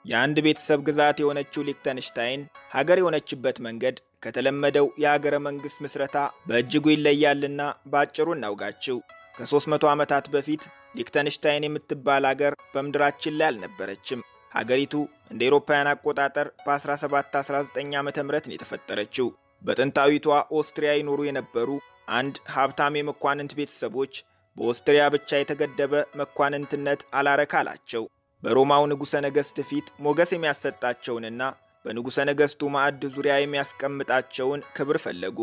የአንድ ቤተሰብ ግዛት የሆነችው ሊክተንሽታይን ሀገር የሆነችበት መንገድ ከተለመደው የሀገረ መንግስት ምስረታ በእጅጉ ይለያልና ባጭሩ እናውጋችው። ከ300 ዓመታት በፊት ሊክተንሽታይን የምትባል ሀገር በምድራችን ላይ አልነበረችም። ሀገሪቱ እንደ አውሮፓውያን አቆጣጠር በ1719 ዓመተ ምህረት ነው የተፈጠረችው። በጥንታዊቷ ኦስትሪያ ይኖሩ የነበሩ አንድ ሀብታም የመኳንንት ቤተሰቦች በኦስትሪያ ብቻ የተገደበ መኳንንትነት አላረካ አላቸው። በሮማው ንጉሠ ነገሥት ፊት ሞገስ የሚያሰጣቸውንና በንጉሠ ነገሥቱ ማዕድ ዙሪያ የሚያስቀምጣቸውን ክብር ፈለጉ።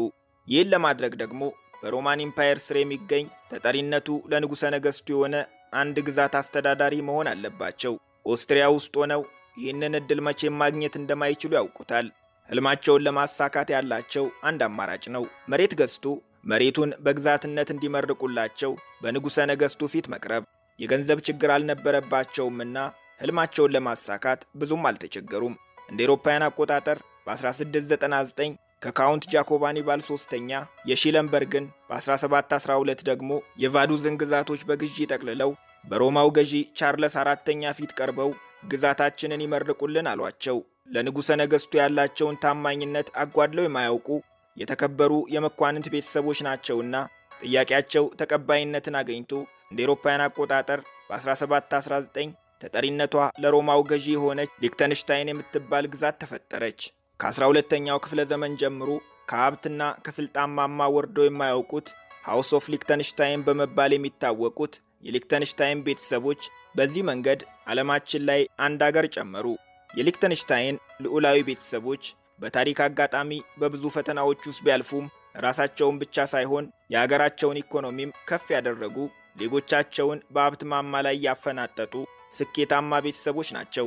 ይህን ለማድረግ ደግሞ በሮማን ኢምፓየር ስር የሚገኝ ተጠሪነቱ ለንጉሠ ነገሥቱ የሆነ አንድ ግዛት አስተዳዳሪ መሆን አለባቸው። ኦስትሪያ ውስጥ ሆነው ይህንን ዕድል መቼም ማግኘት እንደማይችሉ ያውቁታል። ሕልማቸውን ለማሳካት ያላቸው አንድ አማራጭ ነው። መሬት ገዝቶ መሬቱን በግዛትነት እንዲመርቁላቸው በንጉሠ ነገሥቱ ፊት መቅረብ። የገንዘብ ችግር አልነበረባቸውምና ሕልማቸውን ለማሳካት ብዙም አልተቸገሩም። እንደ አውሮፓውያን አቆጣጠር በ1699 ከካውንት ጃኮባኒ ባል ሶስተኛ የሺለንበርግን፣ በ1712 ደግሞ የቫዱዝን ግዛቶች በግዢ ጠቅልለው በሮማው ገዢ ቻርለስ አራተኛ ፊት ቀርበው ግዛታችንን ይመርቁልን አሏቸው። ለንጉሠ ነገሥቱ ያላቸውን ታማኝነት አጓድለው የማያውቁ የተከበሩ የመኳንንት ቤተሰቦች ናቸውና ጥያቄያቸው ተቀባይነትን አገኝቶ እንደ አውሮፓውያን አቆጣጠር በ1719 ተጠሪነቷ ለሮማው ገዢ የሆነች ሊክተንሽታይን የምትባል ግዛት ተፈጠረች። ከ12ኛው ክፍለ ዘመን ጀምሮ ከሀብትና ከስልጣን ማማ ወርደው የማያውቁት ሃውስ ኦፍ ሊክተንሽታይን በመባል የሚታወቁት የሊክተንሽታይን ቤተሰቦች በዚህ መንገድ ዓለማችን ላይ አንድ አገር ጨመሩ። የሊክተንሽታይን ልዑላዊ ቤተሰቦች በታሪክ አጋጣሚ በብዙ ፈተናዎች ውስጥ ቢያልፉም ራሳቸውን ብቻ ሳይሆን የሀገራቸውን ኢኮኖሚም ከፍ ያደረጉ፣ ዜጎቻቸውን በሀብት ማማ ላይ ያፈናጠጡ ስኬታማ ቤተሰቦች ናቸው።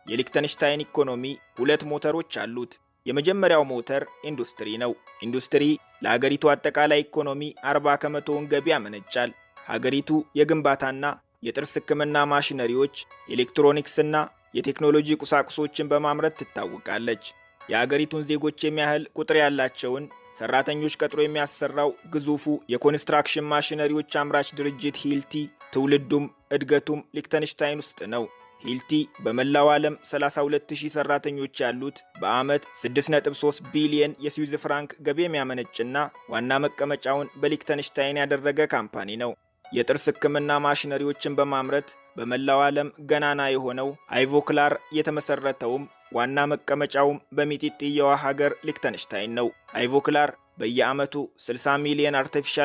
የሊክተንሽታይን ኢኮኖሚ ሁለት ሞተሮች አሉት። የመጀመሪያው ሞተር ኢንዱስትሪ ነው። ኢንዱስትሪ ለሀገሪቱ አጠቃላይ ኢኮኖሚ 40 ከመቶውን ገቢ ያመነጫል። ሀገሪቱ የግንባታና የጥርስ ሕክምና ማሽነሪዎች፣ ኤሌክትሮኒክስና የቴክኖሎጂ ቁሳቁሶችን በማምረት ትታወቃለች። የሀገሪቱን ዜጎች የሚያህል ቁጥር ያላቸውን ሰራተኞች ቀጥሮ የሚያሰራው ግዙፉ የኮንስትራክሽን ማሽነሪዎች አምራች ድርጅት ሂልቲ ትውልዱም እድገቱም ሊክተንሽታይን ውስጥ ነው። ሂልቲ በመላው ዓለም 32000 ሰራተኞች ያሉት በዓመት 6.3 ቢሊየን የስዊዝ ፍራንክ ገቢ የሚያመነጭና ዋና መቀመጫውን በሊክተንሽታይን ያደረገ ካምፓኒ ነው። የጥርስ ሕክምና ማሽነሪዎችን በማምረት በመላው ዓለም ገናና የሆነው አይቮክላር የተመሰረተውም ዋና መቀመጫውም በሚጢጥየዋ ሀገር ሊክተንሽታይን ነው። አይቮክላር በየዓመቱ 60 ሚሊዮን አርቲፊሻል